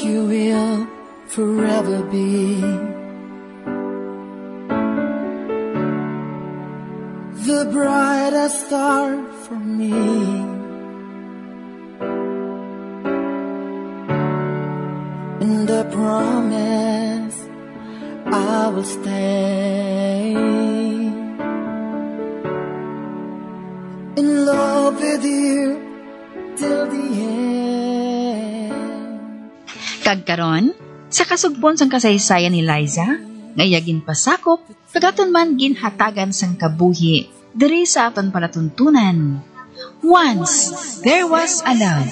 you will forever be the brightest star for me. And I promise I will stay in love with you till the end. Kagkaron, sa kasugbon sang kasaysayan ni Liza, ngayagin pasakop, pagaton man ginhatagan sang kabuhi, diri sa aton palatuntunan. Once, there was a love.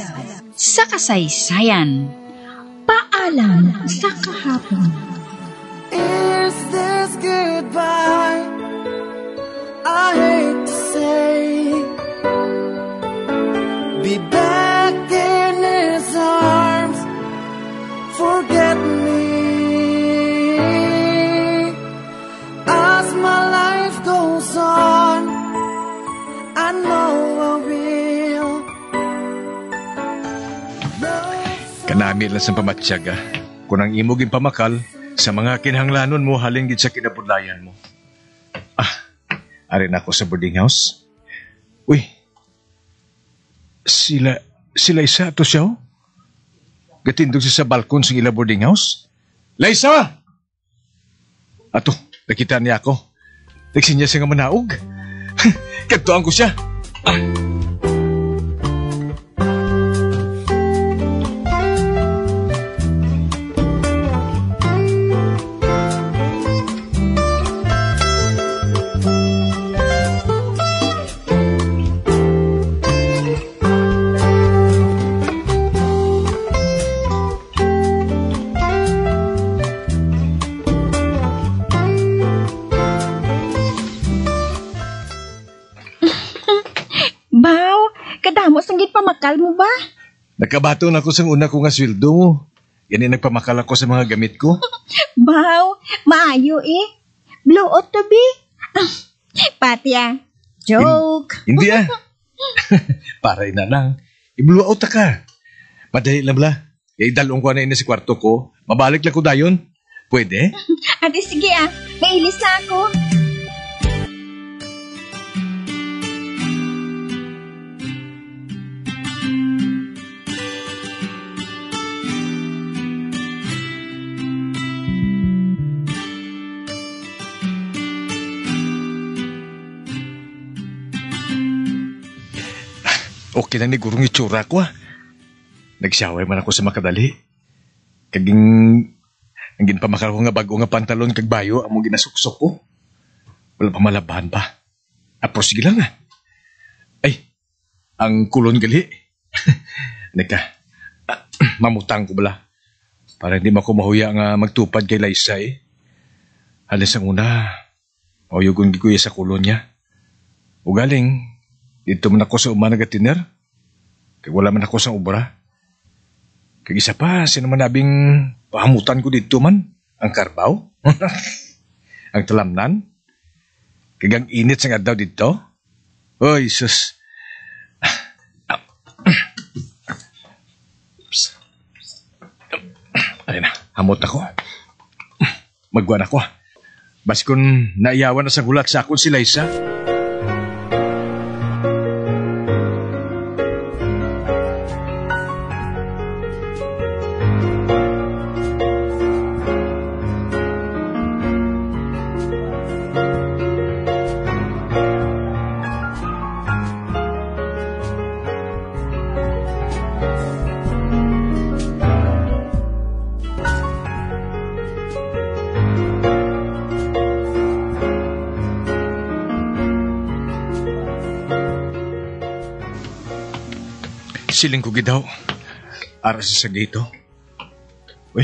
Sa kasaysayan, paalam sa kahapon. Is this goodbye? I hate to say, be back in his arms, forget me. As my life goes on, I know I will. Kanami lang sa pamatyaga. Kung ang imog pamakal, sa mga kinhanglanon mo, haling gid sa kinabudlayan mo. Arin ako sa boarding house. Uy, sila isa to siya, oh. Gatindog siya sa balkon sa ila boarding house. Liza! Ato, nakita niya ako. Nagsin niya siya nga manaog. Kagtuan ko siya. Sanggit pamakal mo ba? Nakabato na ako sa una ko nga sweldo mo. Yan nagpamakal ako sa mga gamit ko. Baw, maayo eh. Blow out to be. Pati joke. Hindi Paray na lang. I-blow out ka. Madali lang bala. Idalong ko na ina sa kwarto ko. Mabalik lang ko dayon. Pwede? Ate, sige Nailis na ako. Okay lang ni gurong itsura ko Nagsiyaway man ako sa makadali. Ang pamakal ko nga bago nga pantalon kag bayo among ginasuksok ko. Wala pa malabahan pa. Apos sige lang Ay, ang kulon gali. Mamutang ko bala. Para hindi mo ako mahuya nga magtupad kay Liza Halis ang una, mauyugon gikuya sa kulon niya. Ugaling, dito man ako sa umanag-tiner. Kaya wala man ako sa ubra. Kaya isa pa, sino man nabing pahamutan ko dito man? Ang karbaw? Ang talamnan? Kaya ang init sa nga daw dito? Oy, sus. Ay na, hamot ako. Magwan ako. Bas kung naiyawan na sa gulat sa akon si Liza. Siling ko gidaw. Ara sa sagito. Uy,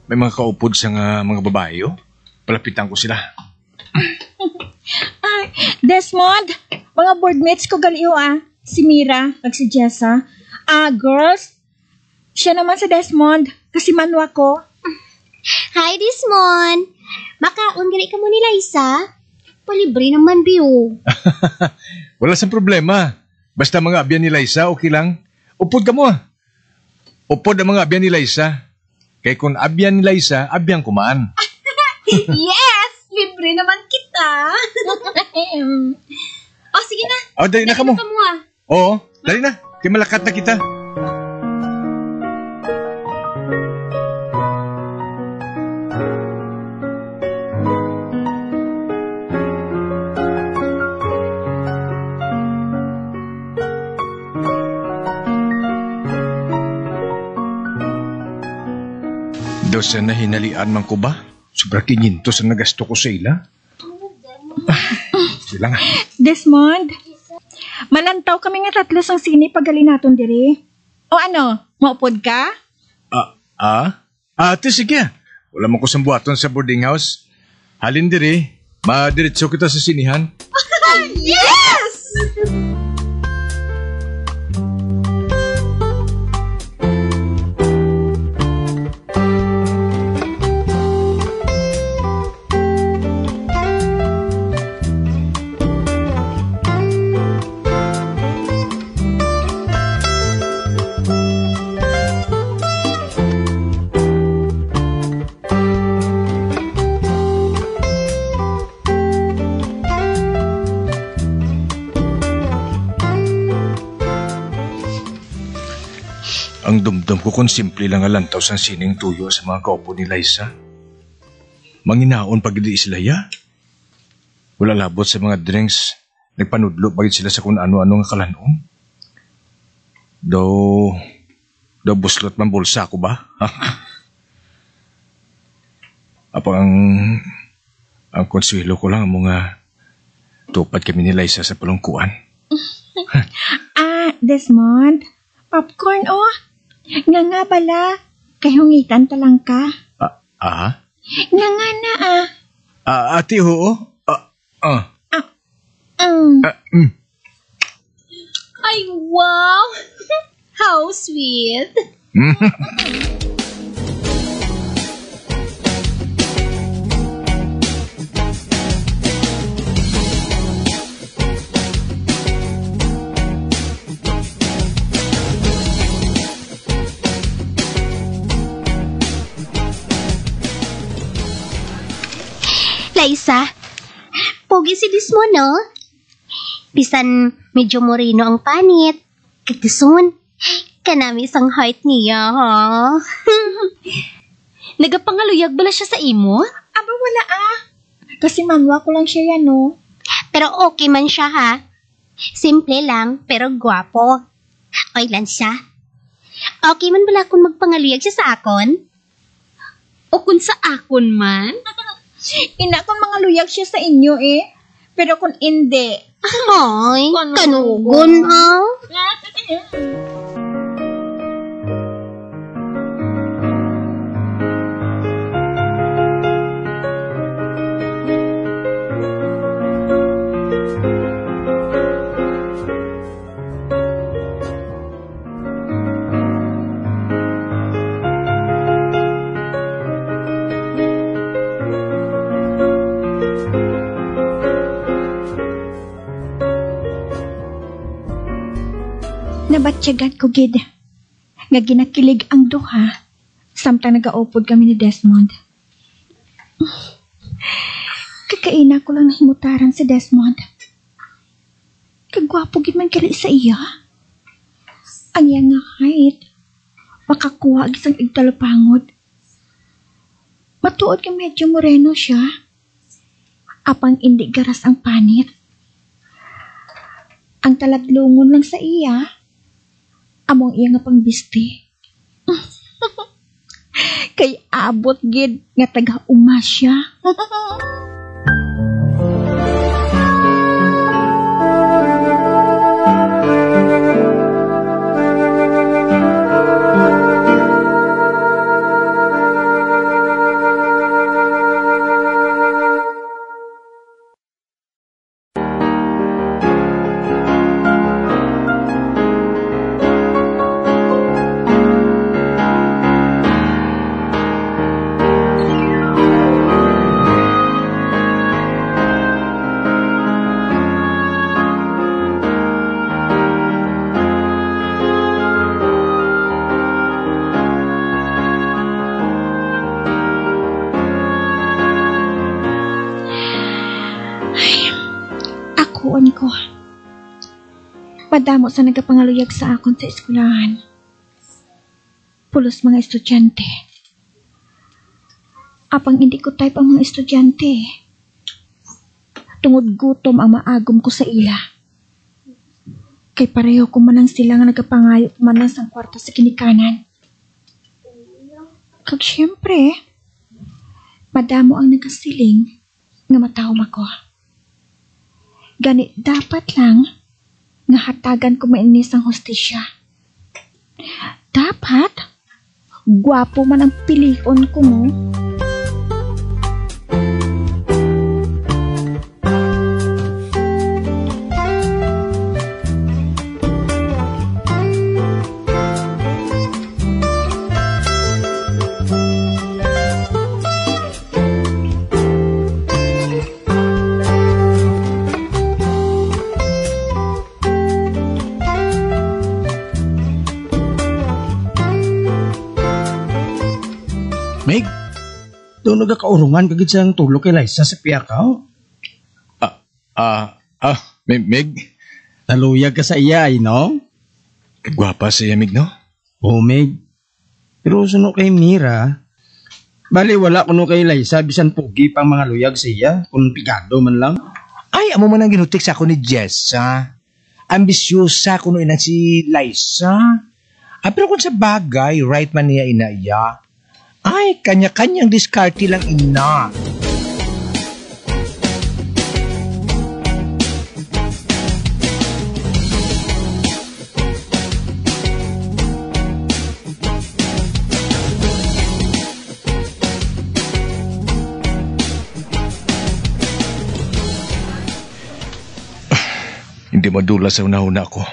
may mga kaupod sa mga babae, Palapitan ko sila. Desmond, mga boardmates ko galiw Si Mira, si Jessa. Girls, siya naman si Desmond, kasi manwa ko. Hi, Desmond. Makaon gali ka mo ni Liza? Palibre naman, Biyo. Wala sa problema. Basta mga abyan ni Liza, okay lang. Upod ka mo Upod ang mga abyan ni Liza. Kay kung abyan ni Liza, abyan kumaan. Yes! Libre naman kita. O, sige na. O, dali na ka mo. Dali na ka mo, ah. Oo, dali na. Kay malakat na kita. Daw sa nahinalian man ko ba? Sobra 500 ang nagasto ko sa ila. Sila nga. Desmond, malantaw kami nga tatlo sang sini pagali naton diri. O ano, maupod ka? Ate, sige. Wala mo ko sambuaton sa boarding house. Halin diri, madiretso kita sa sinihan. Yes! Ang dumdum ko kung simple lang alantaw sa sining tuyo sa mga kaupo ni Liza. Manginaon pag di islaya. Wala labot sa mga drinks. Nagpanudlo pagid sila sa kung ano-ano nga kalanon. Daw buslot man bulsa ko ba? Apang ang konsuelo ko lang ang mga tupad kami ni Liza sa palungkuan. Desmond, popcorn nga bala, kahungitan talang ka. Nga na Ate, oo. Ay, wow! How sweet! Liza, pogi si Desmond, no? Bisan medyo moreno ang panit. Kagdason, kanami sang height niya, ha? Nagapangaluyag bala siya sa imo? Aba wala Kasi manwa ko lang siya yan, no? Pero okay man siya, ha? Simple lang, pero gwapo. Okay lang siya. Okay man bala kung magpangaluyag siya sa akon? O kung sa akon man? Ina kung mga luyag siya sa inyo Pero kung hindi, Ay, kanugon, ha? nabatyagan ko gid. Nga ginakilig ang duha, samtang nagaupod kami ni Desmond. Kakaina ko lang nahimutaran si Desmond. Kagwapo gid man kali sa iya. Ang iya nga height, makakuha gisang igtalapangod. Matuod ka medyo moreno siya. Apang hindi garas ang panit. Ang taladlungon lang sa iya, among iya nga pangbisti. Kay abot gid nga taga-uma siya. madamo sa nagapangaluyag sa akon sa eskwelahan. Pulos mga estudyante. Apang hindi ko type ang mga estudyante. Tungod gutom ang maagom ko sa ila. Kay pareho ko manang sila nga nagapangayo kumanan sang kwarta sa kinikanan. Kag syempre, madamo ang nagasiling nga matawag ako. Ganit dapat lang nga hatagan ko mainis ang hostisya. Dapat, gwapo man ang pilion ko mo. Meg, doon nagkakaurungan kagit siyang tulog kay Liza sa piyakaw. Meg, Taluyag ka sa iya ay, no? gwapa siya, Meg, no? Oo, Meg. Pero suno kay Mira, bali wala kuno kay Liza, bisan pugi pang mga luyag sa iya, kung pigado man lang. Ay, amo man ang ginutik sa ako ni Jessa. Ambisyosa kuno ina si Liza. Pero kung sa bagay, right man niya ina iya. Ay, kanya-kanyang diskarte lang ina. Hindi madula sa una-una ko.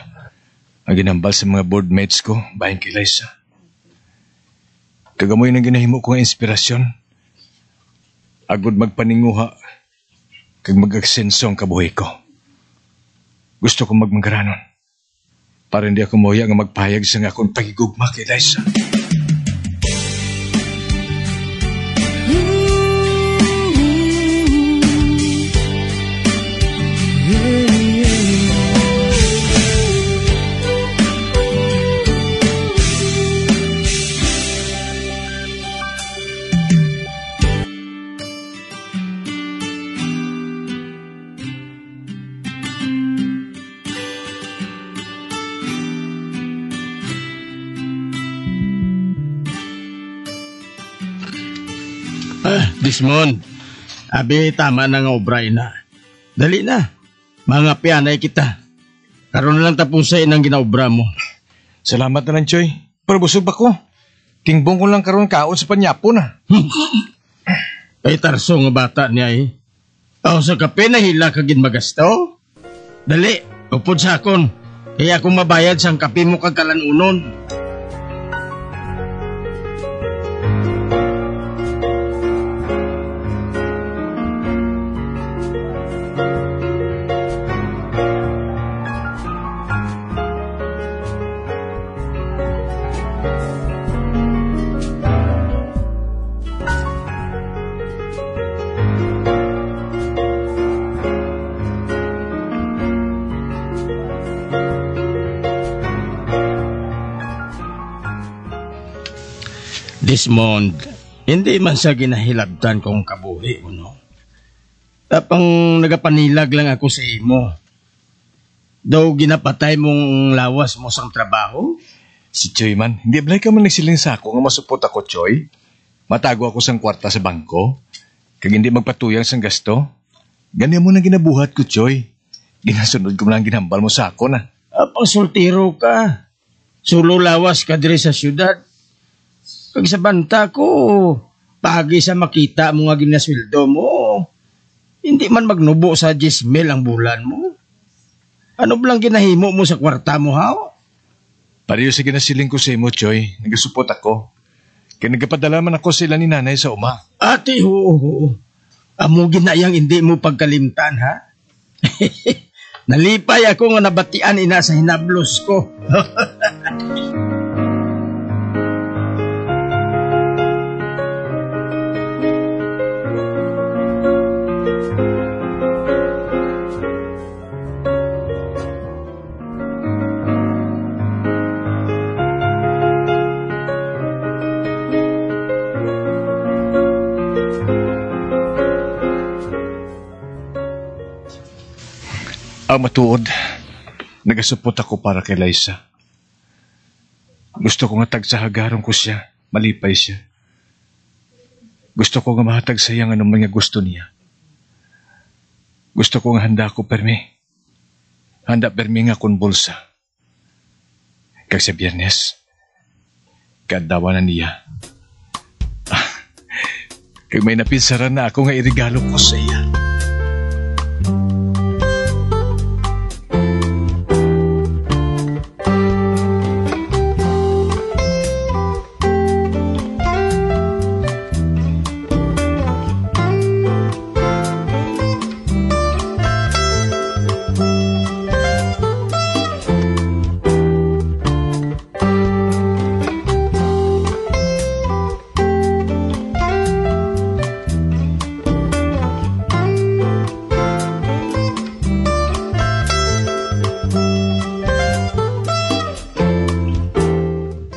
Ang ginambal sa mga boardmates ko, bahin kay Liza. Kagamoy nang ginahimo ko nga inspirasyon. Agod magpaninguha, kag mag-aksenso ang kabuhay ko. Gusto ko magmangaranon. Para hindi ako moya nga magpahayag sa nga akong pagigugma kay Liza. Desmond, abi tama na nga obray na. Dali na, mga pianay kita. Karoon na lang tapusin ang ginaobra mo. Salamat na lang, Choy. Pero busog ako. Tingbong ko lang karon kaon sa panyapo na. Ay tarso nga bata niya eh. Aw sa kape na hila kagin magasto. Dali, upod sa akon. Kaya akong mabayad sang kape mo kag kalanunon. Desmond, hindi man sa ginahilabtan kong kabuhi, no? Tapang nagapanilag lang ako sa imo. Daw ginapatay mong lawas mo sang trabaho? Si Choy man, hindi balay ka man nagsiling sa ako nga masupot ako, Choy. Matago ako sang kwarta sa bangko. Kag hindi magpatuyang sang gasto. Ganyan mo na ginabuhat ko, Choy. Ginasunod ko lang ginambal mo sa ako na. Apang soltero ka. Sulo lawas ka dire sa syudad. Kag sa banta ko, pagi sa makita mo nga ginasweldo mo, hindi man magnubo sa 10,000 ang bulan mo. Ano blang ginahimo mo sa kwarta mo, haw? Pareho sa ginasiling ko sa imo, Choy. Nagasupot ako. Kaya nagapadala man ako sila ni nanay sa uma. Ate, ho. Amo ginayang hindi mo pagkalimtan, ha? Nalipay ako nga nabatian ina sa hinablos ko. Matuod, nagasupot ako para kay Liza. Gusto ko nga tagsahagaron ko siya, malipay siya. Gusto ko nga mahatag sa iya nga anong mga gusto niya. Gusto ko nga handa ko permi. Handa permi nga kun bulsa. Kag sa Biyernes, kaadlawan na niya. Kag may napinsaran na ako nga irigalo ko sa iya.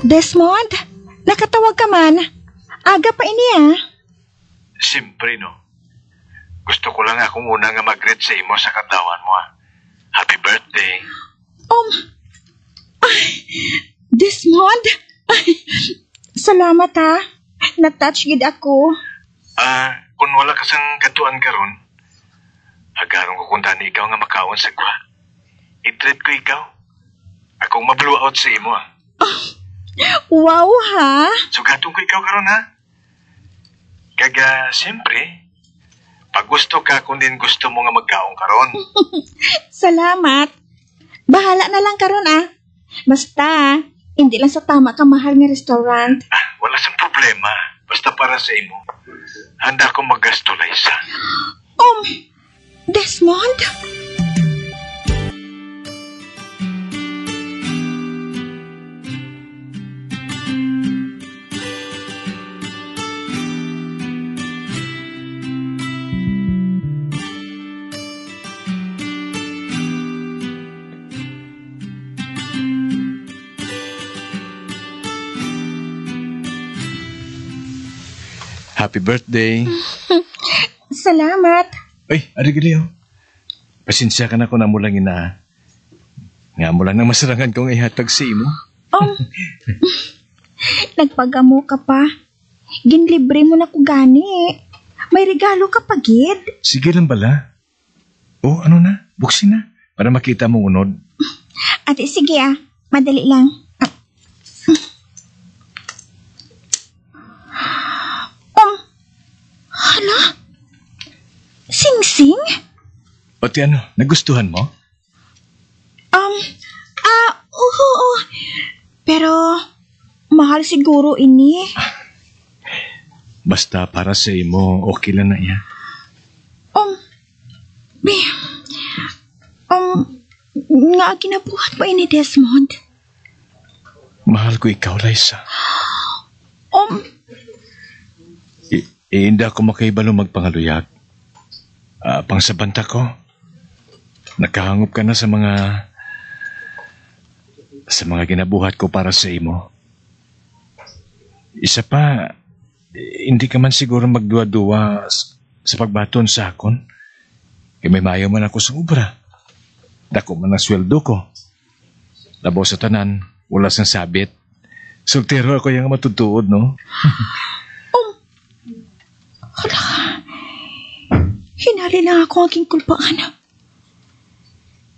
Desmond, nakatawag ka man. Aga pa ini Siyempre, no. Gusto ko lang akong una nga mag-greet sa imo sa katawan mo. Happy birthday. Desmond? Salamat ha. Na-touch gid ako. Kung wala ka sang katuan karon, hagaron ko kung tani ikaw nga makaon sa kwa. I-treat ko ikaw. Akong ma-blow out sa imo. Wow ha? Sugatong ko ikaw karon ha. Kaga, siyempre, pag gusto ka, kung din gusto mo nga magkaon karon. Salamat. Bahala na lang karon Basta, hindi lang sa tama ka mahal nga restaurant. Wala sang problema. Basta para sa imo. Handa akong maggasto, Liza. Desmond? Happy birthday. Salamat. Ay, arigalio. Pasensya ka na kung namulang ina. Nga mo lang na masarangan kong ihatag sa imo. Nagpagamo ka pa. Ginlibre mo na ko gani. May regalo ka pa, gid. Sige lang bala. Ano na? Buksin na. Para makita mong unod. Ate, sige madali lang. Hala? Sing-sing? O ti ano, nagustuhan mo? Oo. Pero, mahal siguro ini. Basta para sa imo, okay lang na iya. Nga kinabuhat pa ini, Desmond. Mahal ko ikaw, Liza. Hindi ako makaibalo magpangaluyag. Pangsabanta ko. Nakahangop ka na sa mga ginabuhat ko para sa imo. Isa pa, hindi ka man siguro magduwa-duwa sa pagbaton sa akon. Kaya may mayaw man ako sa ubra. Dako man ang sweldo ko. Labaw sa tanan, wala sang sabit. Soltero ako yung matutuod, no? Hala, hinali lang ako ang aking kulpaan.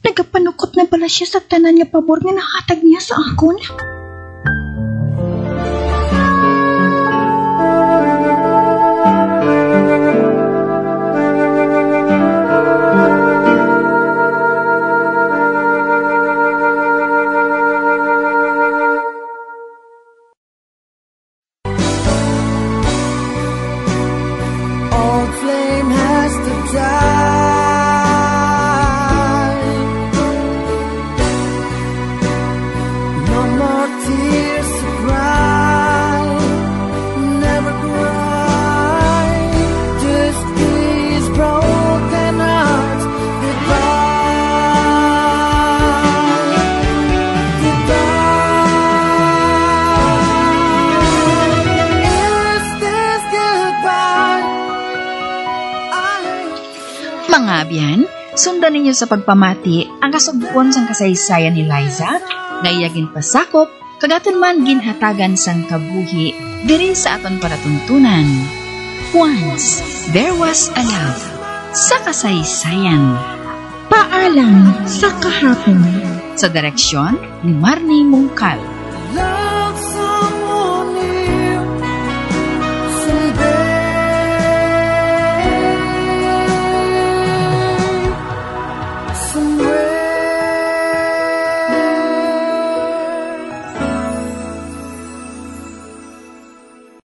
Nagapanukot na pala siya sa tanan niya pabor nga nahatag niya sa akon. Old flame has to die. No more tears to cry. Never cry. Just these broken hearts goodbye. Goodbye. Is this goodbye? Mga abyan, Sundan ninyo sa pagpamati ang kasugpon sang kasaysayan ni Liza, nga iyagin pasakop, kagaton man ginhatagan sang kabuhi, diri sa aton palatuntunan. Once, there was a love. Sa kasaysayan. Paalam sa kahapon. Sa direksyon ni Marnie Mungkal. Love